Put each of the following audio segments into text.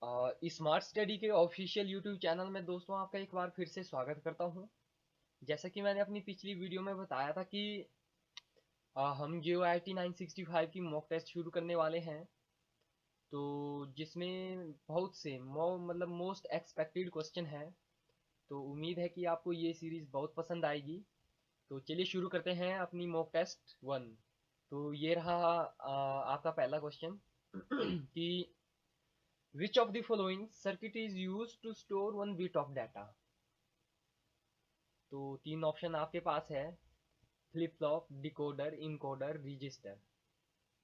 Smart study के official YouTube channel में दोस्तों आपका एक बार फिर से स्वागत करता हूं। जैसा कि मैंने अपनी पिछली वीडियो में बताया था कि हम जियो आई टी 965 की मॉक टेस्ट शुरू करने वाले हैं, तो जिसमें बहुत से मतलब मोस्ट एक्सपेक्टेड क्वेश्चन है। तो उम्मीद है कि आपको ये सीरीज बहुत पसंद आएगी। तो चलिए शुरू करते हैं अपनी मॉक टेस्ट वन। तो ये रहा आपका पहला क्वेश्चन कि which of the following circuit is used to store 1 bit of data। तो तीन ऑप्शन आपके पास है, flip flop, decoder, encoder, register.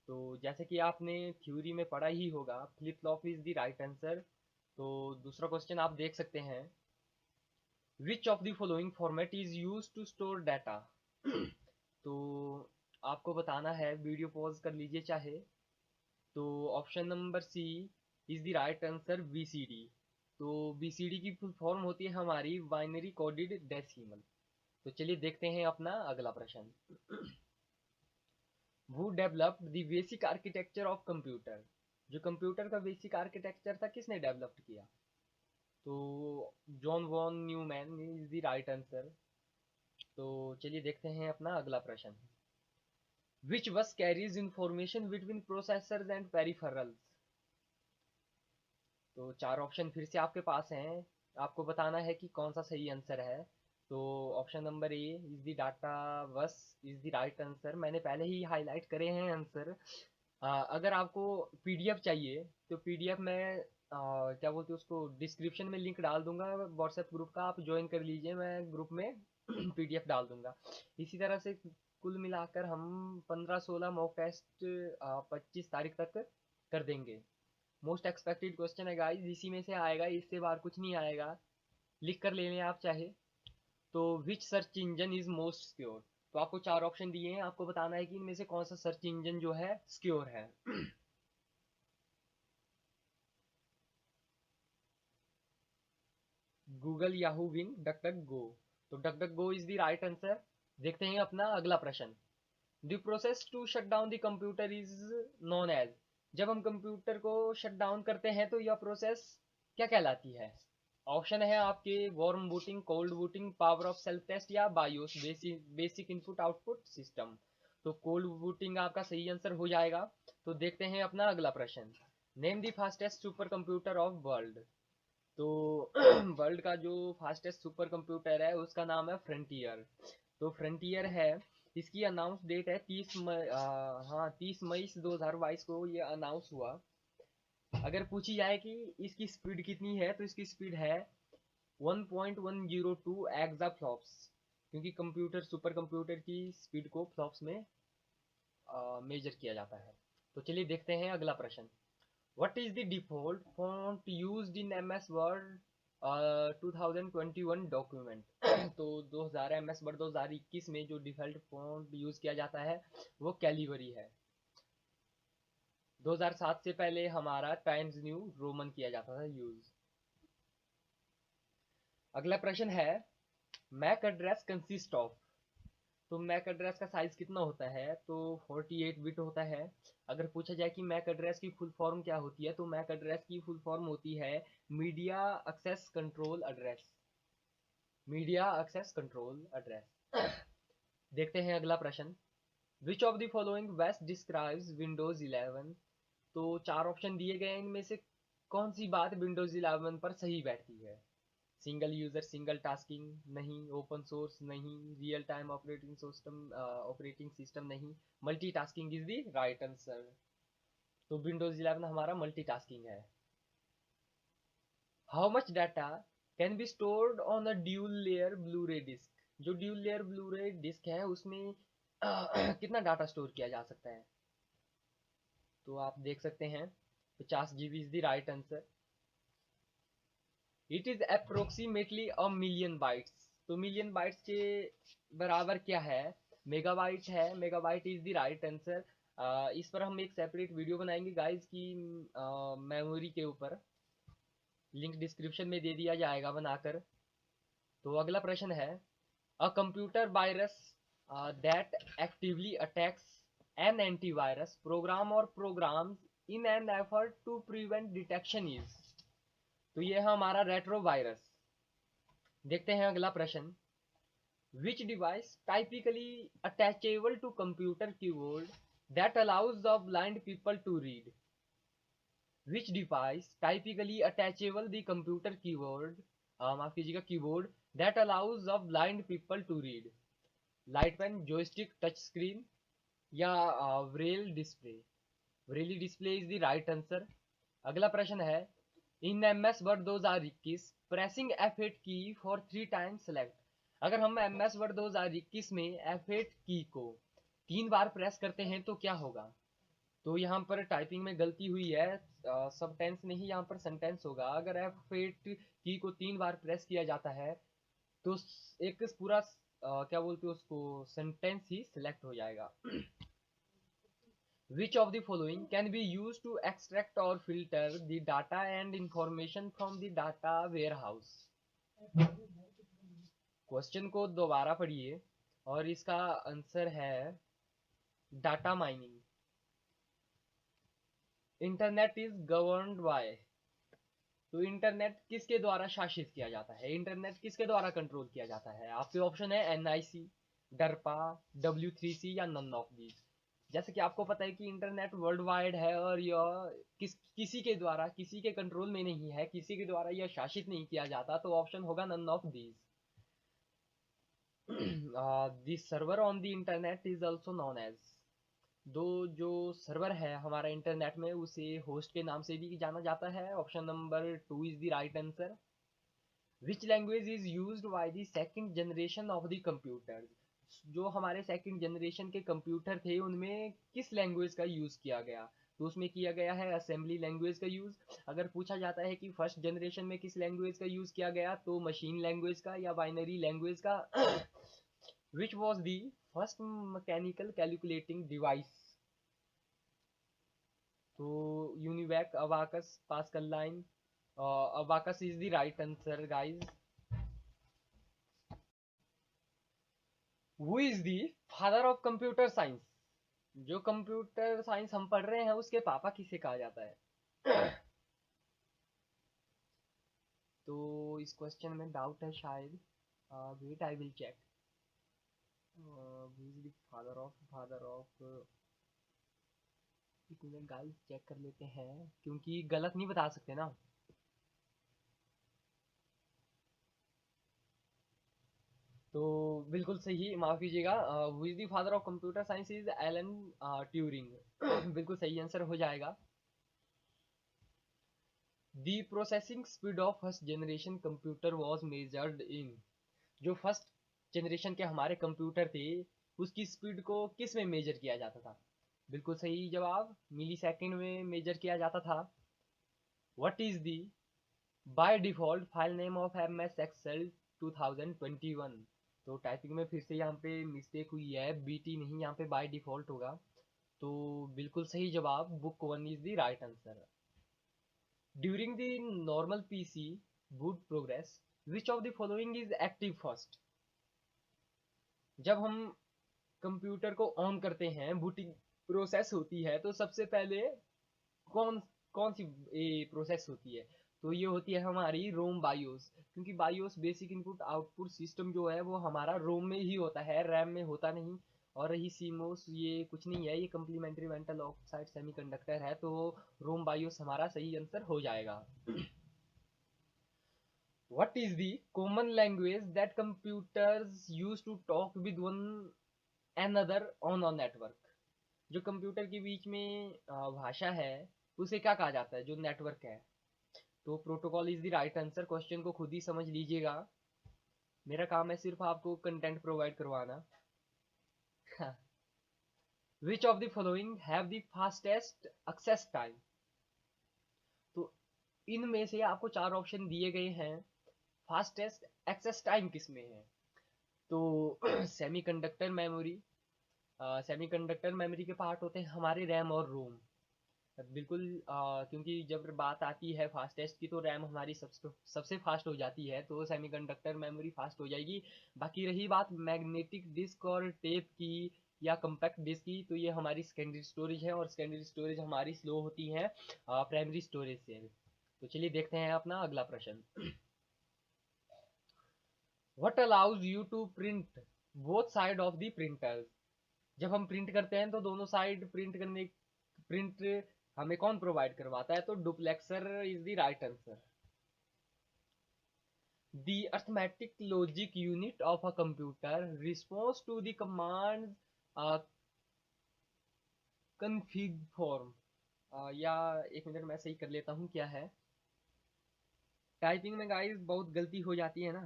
तो जैसे कि आपने थ्योरी में पढ़ा ही होगा, flip flop is the right answer. तो दूसरा क्वेश्चन आप देख सकते हैं, which of the following format is use to store data. तो आपको बताना है, वीडियो पॉज कर लीजिए चाहे। तो option number C is the right answer, BCD. तो बीसीडी की फुल फॉर्म होती है हमारी बाइनरी कोडेड डेसिमल। तो चलिए देखते हैं अपना अगला प्रश्न। Who developed the basic architecture of computer. जो कंप्यूटर का बेसिक आर्किटेक्चर था, किसने डेवलप किया? तो John von Neumann is the right answer. तो चलिए देखते हैं अपना अगला प्रश्न। Which bus carries information between processors and peripherals. तो चार ऑप्शन फिर से आपके पास हैं, आपको बताना है कि कौन सा सही आंसर है। तो option number A is the data बस इज द राइट आंसर। मैंने पहले ही हाईलाइट करे हैं आंसर। अगर आपको पीडीएफ चाहिए तो पीडीएफ में क्या बोलते हैं उसको, डिस्क्रिप्शन में लिंक डाल दूंगा व्हाट्सएप ग्रुप का, आप ज्वाइन कर लीजिए, मैं ग्रुप में पीडीएफ डाल दूंगा। इसी तरह से कुल मिलाकर हम 15-16 मॉक टेस्ट 25 तारीख तक कर देंगे। मोस्ट एक्सपेक्टेड क्वेश्चन है गाइस, इसी में से आएगा, इससे बाहर कुछ नहीं आएगा। लिख कर ले लें आप चाहे। तो which search engine is most secure. तो आपको चार ऑप्शन दिए हैं, आपको बताना है कि इनमें से कौन सा सर्च इंजन जो है सिक्योर है। Google, Yahoo, Bing, DuckDuckGo. तो DuckDuckGo is the right answer. देखते हैं अपना अगला प्रश्न। The process to shut down the computer is known as. जब हम कंप्यूटर को शट डाउन करते हैं तो यह प्रोसेस क्या कहलाती है? ऑप्शन है आपके, warm booting, cold booting, power off self test, या BIOS, basic input output system. तो कोल्ड बूटिंग आपका सही आंसर हो जाएगा। तो देखते हैं अपना अगला प्रश्न। Name the fastest super computer of world. तो वर्ल्ड का जो फास्टेस्ट सुपर कंप्यूटर है उसका नाम है फ्रंटियर। तो फ्रंटियर है, इसकी अनाउंस डेट है 30 मई, हाँ 30 मई 2022 को ये अनाउंस हुआ। अगर पूछी जाए कि इसकी स्पीड कितनी है, तो इसकी स्पीड है 1.102 एक्सा फ्लॉप्स, क्योंकि कंप्यूटर सुपर कंप्यूटर की स्पीड को फ्लॉप्स में मेजर किया जाता है। तो चलिए देखते हैं अगला प्रश्न। What is the default font used in M S Word 2021 document. तो 2000 एम एस वर्ड 2021 में जो डिफॉल्ट फॉन्ट यूज किया जाता है वो कैलिबरी है। 2007 से पहले हमारा टाइम्स न्यू रोमन किया जाता था यूज। अगला प्रश्न है, मैक एड्रेस कंसिस्ट ऑफ। तो मैक एड्रेस का साइज कितना होता है? तो 48 बिट होता है। अगर पूछा जाए कि मैक एड्रेस की फुल फॉर्म क्या होती है, तो मैक एड्रेस की फुल फॉर्म होती है media access control address. Media access control address. देखते हैं अगला प्रश्न। Which of the following best describes Windows 11। तो चार ऑप्शन दिए गए हैं, इनमें से कौन सी बात विंडोज 11 पर सही बैठती है? सिंगल यूजर, सिंगल टास्किंग नहीं, ओपन सोर्स नहीं, रियल टाइम ऑपरेटिंग सिस्टम नहीं, multitasking is the right answer. तो विंडोज 11 हमारा मल्टीटास्किंग है। How much data can be stored on a dual layer blue रे डिस्क। जो ड्यूल लेयर ब्लू रे disc है उसमें कितना डाटा स्टोर किया जा सकता है? तो आप देख सकते हैं 50 GB is the right answer. It is approximately a million bytes. तो मिलियन बाइट्स के बराबर क्या है? मेगाबाइट है, megabyte is the right answer. इस पर हम एक सेपरेट वीडियो बनाएंगे गाइस की मेमोरी के ऊपर, लिंक डिस्क्रिप्शन में दे दिया जाएगा बनाकर। तो अगला प्रश्न है, a computer virus that actively attacks an antivirus program और programs in an effort to prevent detection is. तो ये है हमारा रेट्रोवायरस। देखते हैं अगला प्रश्न। Which device typically attachable to computer keyboard that allows the blind people to read? Which device typically attachable the computer keyboard, माफ कीजिएगा, keyboard, that allows the blind people to read? Light pen, joystick, touch screen या Braille display? Braille display is the right answer. अगला प्रश्न है, इन MS Word 2021 pressing F8 की for 3 times select. अगर हम MS Word 2021 में F8 की को 3 बार प्रेस करते हैं तो क्या होगा? तो यहाँ पर टाइपिंग में गलती हुई है, सब टेंस नहीं, यहाँ पर सेंटेंस होगा। अगर F8 की को 3 बार प्रेस किया जाता है तो एक पूरा क्या बोलते हैं उसको, सेंटेंस ही सिलेक्ट हो जाएगा। Which of the following can be used to extract or filter the data and information from the data warehouse? Question को दोबारा पढ़िए और इसका आंसर है data mining. Internet is governed bye, तो इंटरनेट किसके द्वारा शासित किया जाता है, इंटरनेट किसके द्वारा कंट्रोल किया जाता है? आपके ऑप्शन है NIC, डरपा, W3C या नन ऑफ दीज। जैसे कि आपको पता है कि इंटरनेट वर्ल्ड वाइड है और यह किसी के द्वारा, किसी के कंट्रोल में नहीं है, किसी के द्वारा यह शासित नहीं किया जाता, तो ऑप्शन होगा none of these. The server on the internet is also known as, जो सर्वर है हमारा इंटरनेट में उसे होस्ट के नाम से भी जाना जाता है। Option number 2 is the right answer. Which language is used by the second generation of the computer? जो हमारे सेकंड जनरेशन के कंप्यूटर थे उनमें किस लैंग्वेज का यूज किया गया? तो उसमें किया गया है असेंबली लैंग्वेज का यूज। अगर पूछा जाता है कि फर्स्ट जनरेशन में किस लैंग्वेज का यूज किया गया, तो मशीन लैंग्वेज का या बाइनरी लैंग्वेज का। Which was the first mechanical calculating device? तो UNIVAC, abacus, Pascal line. Abacus is the right answer guys. Who is the father of computer science? जो कंप्यूटर साइंस हम पढ़ रहे हैं उसके पापा किसे कहा जाता है? तो इस क्वेश्चन में डाउट है शायद, wait I will check. Who is the father of एक मिनट गाइस, चेक कर लेते हैं क्योंकि गलत नहीं बता सकते ना। तो बिल्कुल सही, माफ कीजिएगा, who is the father of computer science is Alan Turing. बिल्कुल सही आंसर हो जाएगा। The processing speed of first generation computer was measured in. जो फर्स्ट जनरेशन के हमारे कंप्यूटर थे उसकी स्पीड को किस में मेजर किया जाता था? बिल्कुल सही जवाब, मिली सेकेंड में मेजर किया जाता था। What is the by default file name of MS Excel 2021? तो टाइपिंग में फिर से यहाँ पे मिस्टेक हुई है, BT नहीं, यहाँ पे बाय डिफॉल्ट होगा। तो बिल्कुल सही जवाब, book 1 is the right answer. During the normal PC boot progress which of the following is active first? जब हम कंप्यूटर को ऑन करते हैं, बूटिंग प्रोसेस होती है, तो सबसे पहले कौन कौन सी प्रोसेस होती है? तो ये होती है हमारी रोम बायोस, क्योंकि BIOS basic input output system जो है वो हमारा रोम में ही होता है, रैम में होता नहीं। और रही सीमोस, ये कुछ नहीं है, ये कम्प्लीमेंट्री मेटल ऑक्साइड सेमीकंडक्टर है, तो रोम बायोस हमारा सही आंसर हो जाएगा। What is the common language that computers use to talk with one another on a network? जो कंप्यूटर के बीच में भाषा है उसे क्या कहा जाता है, जो नेटवर्क है? तो protocol is the right answer. Question को खुद ही समझ लीजिएगा, मेरा काम है सिर्फ आपको कंटेंट प्रोवाइड करवाना। Which of the following have the fastest access time? तो इनमें से आपको 4 ऑप्शन दिए गए हैं, फास्टेस्ट एक्सेस टाइम किस में है? तो सेमीकंडक्टर मेमोरी, सेमीकंडक्टर मेमोरी के पार्ट होते हैं हमारे रैम और रोम। बिल्कुल, क्योंकि जब बात आती है फास्टेस्ट की तो रैम हमारी सबसे फास्ट हो जाती है, तो सेमीकंडक्टर मेमोरी फास्ट हो जाएगी। बाकी रही बात मैग्नेटिक डिस्क और टेप की या कम्पैक्ट डिस्क की, तो ये हमारी सेकेंडरी स्टोरेज है और सेकेंडरी स्टोरेज हमारी स्लो होती है प्राइमरी स्टोरेज से। तो चलिए देखते हैं अपना अगला प्रश्न। What allows you to print both side of the printers? जब हम प्रिंट करते हैं तो दोनों साइड प्रिंट हमें कौन प्रोवाइड करवाता है? तो duplexer is the right answer. The arithmetic logic unit of a computer responds to the commands config form। या एक मिनट मैं सही कर लेता हूँ क्या है। टाइपिंग में गाइस बहुत गलती हो जाती है ना।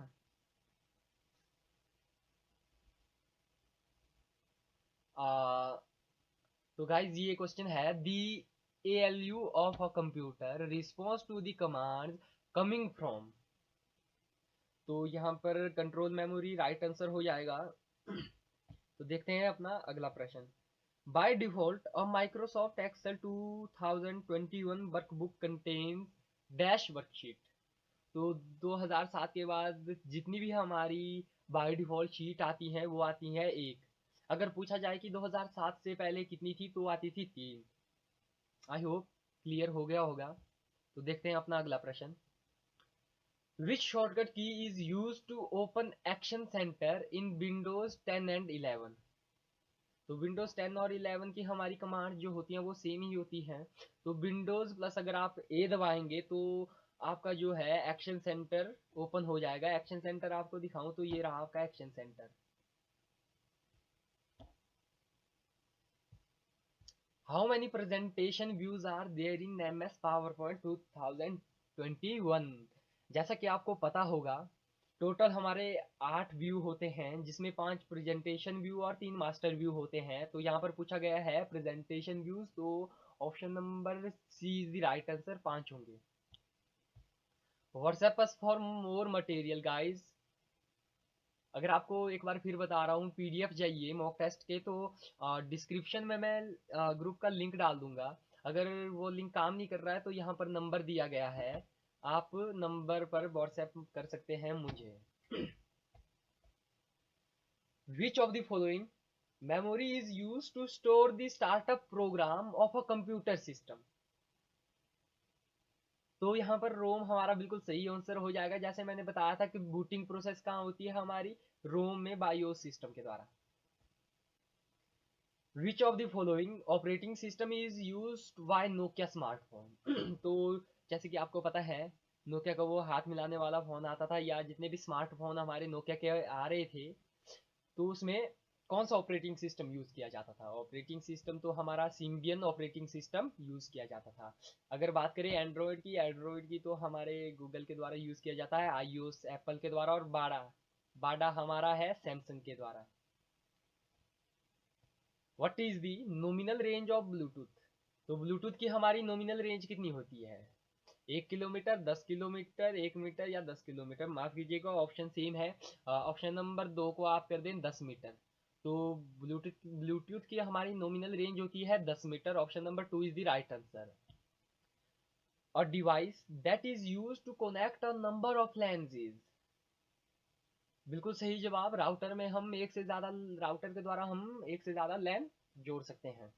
तो गाइस ये क्वेश्चन है, the ALU of a computer response to the command coming from. तो यहाँ पर कंट्रोल मेमोरी राइट आंसर हो जाएगा। तो देखते हैं अपना अगला प्रश्न। By default a Microsoft Excel 2021 workbook contains dash worksheet. तो 2007 के बाद जितनी भी हमारी बाय डिफॉल्ट शीट आती हैं वो आती हैं एक। अगर पूछा जाए कि 2007 से पहले कितनी थी तो आती थी 3। आई होप क्लियर हो गया होगा। तो देखते हैं अपना अगला प्रश्न। Which shortcut key is use to open action center in Windows 10 and 11? तो विंडोज 10 और 11 की हमारी कमांड जो होती हैं वो सेम ही होती हैं। तो विंडोज प्लस अगर आप ए दबाएंगे तो आपका जो है एक्शन सेंटर ओपन हो जाएगा। एक्शन सेंटर आपको दिखाऊं तो ये रहा आपका action center. How many presentation views are there in MS PowerPoint 2021? जैसा कि आपको पता होगा टोटल हमारे 8 व्यू होते हैं, जिसमें 5 प्रेजेंटेशन व्यू और 3 मास्टर व्यू होते हैं। तो यहाँ पर पूछा गया है प्रेजेंटेशन व्यूज, तो option number C is the right answer, 5 होंगे। WhatsApp us for more material guys. अगर आपको एक बार फिर बता रहा हूँ, PDF चाहिए मॉक टेस्ट के तो डिस्क्रिप्शन में मैं ग्रुप का लिंक डाल दूंगा। अगर वो लिंक काम नहीं कर रहा है तो यहाँ पर नंबर दिया गया है, आप नंबर पर व्हाट्सएप कर सकते हैं मुझे। Which of the following memory is used to store the startup program of a computer system? तो यहाँ पर रोम हमारा बिल्कुल सही आंसर हो जाएगा। जैसे मैंने बताया था कि बूटिंग प्रोसेस कहाँ होती है हमारी, रोम में बायोस सिस्टम के द्वारा। Which of the following operating system is used by Nokia smartphone? तो जैसे कि आपको पता है नोकिया का वो हाथ मिलाने वाला फोन आता था, या जितने भी स्मार्टफोन हमारे नोकिया के आ रहे थे तो उसमें कौन सा ऑपरेटिंग सिस्टम यूज किया जाता था? ऑपरेटिंग सिस्टम तो हमारा सिम्बियन ऑपरेटिंग सिस्टम यूज किया जाता था। अगर बात करें एंड्रॉयड की तो हमारे गूगल के द्वारा यूज किया जाता है, iOS एप्पल के द्वारा, और बाडा बाडा हमारा है सैमसंग के द्वारा। What is the nominal range of Bluetooth? तो ब्लूटूथ की हमारी नॉमिनल रेंज कितनी होती है? 1 किलोमीटर, 10 किलोमीटर, 1 मीटर या 10 किलोमीटर? माफ कीजिएगा ऑप्शन सेम है। ऑप्शन नंबर 2 को आप कर दें 10 मीटर। तो ब्लूटूथ की हमारी नॉमिनल रेंज होती है 10 metre. Option number 2 is the right answer. और device that is use to connect a number of lenses? बिल्कुल सही जवाब, राउटर में हम एक से ज्यादा राउटर के द्वारा हम एक से ज्यादा लैन जोड़ सकते हैं।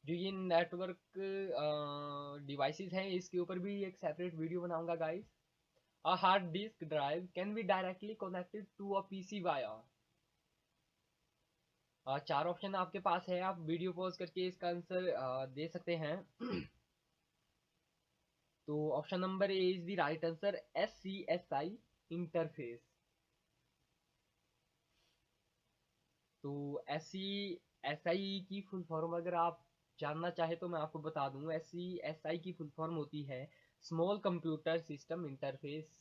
जो ये नेटवर्क डिवाइसेस हैं इसके ऊपर भी एक सेपरेट वीडियो बनाऊंगा guys. A hard disk drive can be directly connected to a PC via? 4 option आपके पास है, आप वीडियो पॉज करके इसका आंसर दे सकते हैं। तो option number A is the right answer, SCSI interface. तो SCSI की फुल फॉर्म अगर आप जानना चाहे तो मैं आपको बता दूं, SCSI की फुल फॉर्म होती है small computer system interface.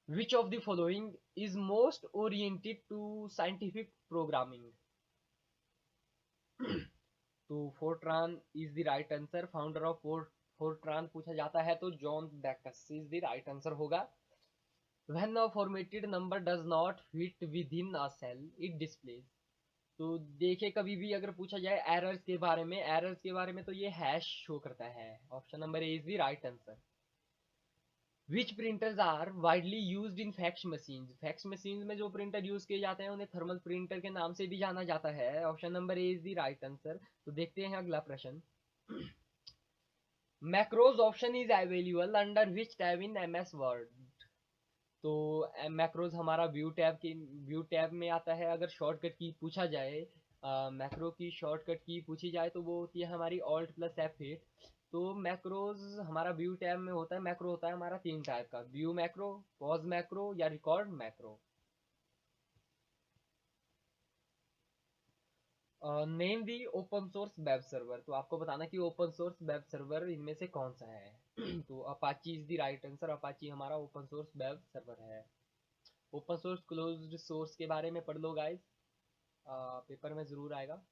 Which of the following is most oriented to scientific programming? तो Fortran is the right answer. Founder of Fortran पूछा जाता है तो John Bacchus is the right answer होगा। When a formatted number does not fit within a cell, it displays। तो देखिए कभी भी अगर पूछा जाए एरर्स के बारे में तो ये हैश शो करता है। Option number A is the right answer. Which printers are widely used in fax machine. Fax machine में जो प्रिंटर यूज किए जाते हैं उन्हें थर्मल प्रिंटर के नाम से भी जाना जाता है। Option number A is the right answer. तो देखते हैं अगला प्रश्न। Macros option is available under which tab in MS word. तो मैक्रोज हमारा व्यू टैब में आता है। अगर शॉर्टकट की पूछा जाए, मैक्रो की शॉर्टकट की पूछी जाए तो वो होती है हमारी ऑल्ट प्लस F8। तो मैक्रोज हमारा व्यू टैब में होता है। मैक्रो होता है हमारा तीन टाइप का, व्यू मैक्रो, पॉज मैक्रो या record macro. Name the open source web server. तो आपको बताना कि ओपन सोर्स वेब सर्वर इनमें से कौन सा है। तो Apache is the right answer. Apache हमारा ओपन सोर्स वेब सर्वर है। ओपन सोर्स क्लोज्ड सोर्स के बारे में पढ़ लो गाइस, पेपर में जरूर आएगा।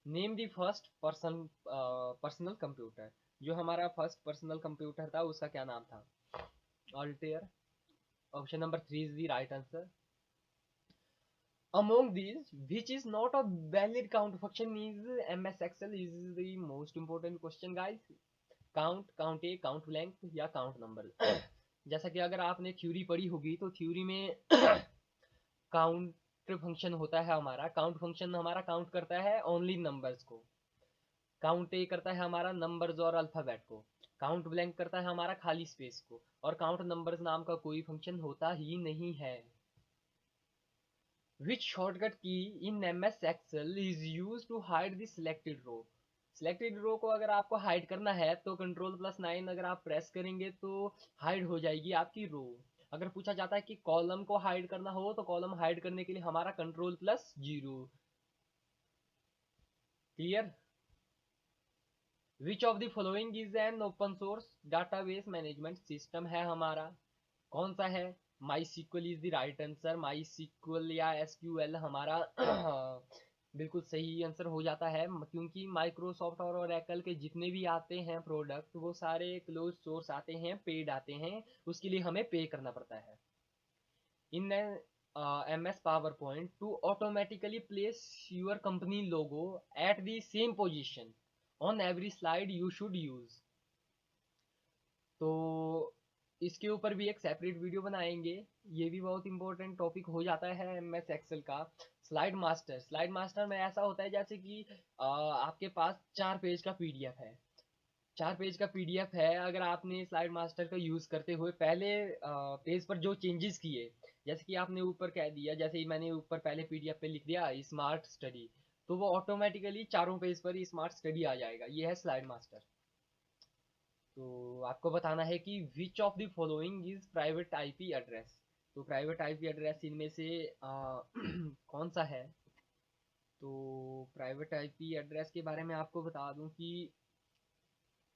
Name the first personal computer. जो हमारा फर्स्ट पर्सनल कंप्यूटर था उसका क्या नाम था? Altair. Option number 3 is the right answer. Among these, which is not a valid count function is MS Excel is the most important question guys. Count A, count blank या count number. जैसा कि अगर आपने theory पढ़ी होगी तो theory में count function होता है हमारा। काउंट फंक्शन हमारा काउंट करता है ओनली नंबर्स को। काउंट ए करता है हमारा नंबर्स और अल्फाबेट को। काउंट ब्लैंक करता है हमारा खाली स्पेस को। और काउंट नंबर्स नाम का कोई फंक्शन होता ही नहीं है। Which shortcut key in MS Excel is used to hide the selected row? Selected row को अगर आपको हाइड करना है तो Ctrl+9 अगर आप प्रेस करेंगे तो हाइड हो जाएगी आपकी रो। अगर पूछा जाता है कि कॉलम को हाइड करना हो तो कॉलम हाइड करने के लिए हमारा Ctrl+0। Clear? Which of the following is an open source database management system है हमारा? कौन सा है? MySQL is the right answer. MySQL या SQL हमारा बिल्कुल सही आंसर हो जाता है, क्योंकि माइक्रोसॉफ्ट और ओरेकल के जितने भी आते हैं प्रोडक्ट वो सारे क्लोज सोर्स आते हैं, पेड आते हैं, उसके लिए हमें पे करना पड़ता है। इन MS PowerPoint to automatically place your company logo at the same position on every slide you should use। तो इसके ऊपर भी एक सेपरेट वीडियो बनाएंगे। ये भी बहुत इंपॉर्टेंट टॉपिक हो जाता है MS एक्सेल का। Slide master. स्लाइड मास्टर में ऐसा होता है जैसे कि आपके पास 4 पेज का PDF है। 4 पेज का PDF है, अगर आपने स्लाइड मास्टर का यूज करते हुए पहले पेज पर जो चेंजेस किए, जैसे कि आपने ऊपर कह दिया, जैसे ही मैंने ऊपर पहले PDF पे लिख दिया स्मार्ट स्टडी, तो वो ऑटोमेटिकली चारों पेज पर ही स्मार्ट स्टडी आ जाएगा। ये है स्लाइड मास्टर। तो आपको बताना है कि विच of the following is private IP address. तो प्राइवेट IP एड्रेस इनमें से कौन सा है? तो प्राइवेट IP एड्रेस के बारे में आपको बता दूं कि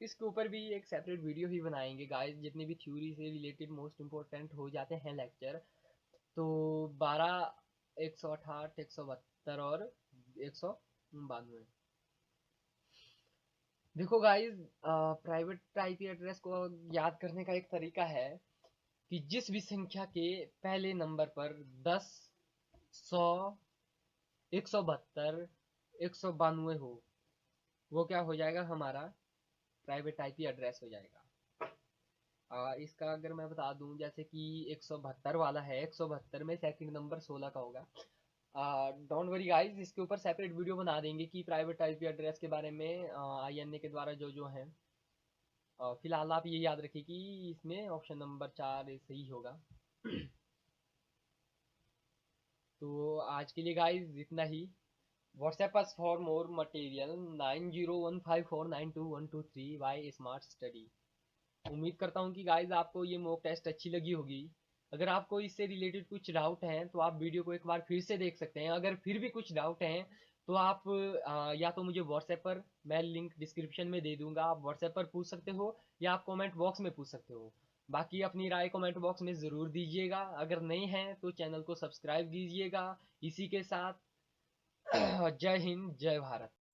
इसके ऊपर भी एक सेपरेट वीडियो ही बनाएंगे गाइस। जितने भी थ्योरी से रिलेटेड मोस्ट इम्पोर्टेंट हो जाते हैं लेक्चर, तो 12, 168, 172 और 192। देखो गाइस, प्राइवेट IP एड्रेस को याद करने का एक तरीका है कि जिस भी संख्या के पहले नंबर पर 10, 100, 172, 192 हो, वो क्या हो जाएगा? हमारा प्राइवेट IP एड्रेस हो जाएगा। इसका अगर मैं बता दूं, जैसे कि 172 वाला है, 172 में सेकंड नंबर 16 का होगा। डोंट वरी गाइस, इसके ऊपर सेपरेट वीडियो बना देंगे कि प्राइवेट IP एड्रेस के बारे में INA के द्वारा जो जो है। फिलहाल आप ये याद रखिए कि इसमें ऑप्शन नंबर 4 सही होगा। तो आज के लिए गाइस इतना ही। WhatsApp us for more material 9015492123 by smart study. उम्मीद करता हूँ कि गाइस आपको ये मॉक टेस्ट अच्छी लगी होगी। अगर आपको इससे रिलेटेड कुछ डाउट हैं तो आप वीडियो को एक बार फिर से देख सकते हैं। अगर फिर भी कुछ डाउट हैं तो आप या तो मुझे व्हाट्सएप पर, मैं लिंक डिस्क्रिप्शन में दे दूंगा, आप व्हाट्सएप पर पूछ सकते हो या आप कमेंट बॉक्स में पूछ सकते हो। बाकी अपनी राय कमेंट बॉक्स में ज़रूर दीजिएगा। अगर नहीं है तो चैनल को सब्सक्राइब कीजिएगा। इसी के साथ जय हिंद, जय भारत।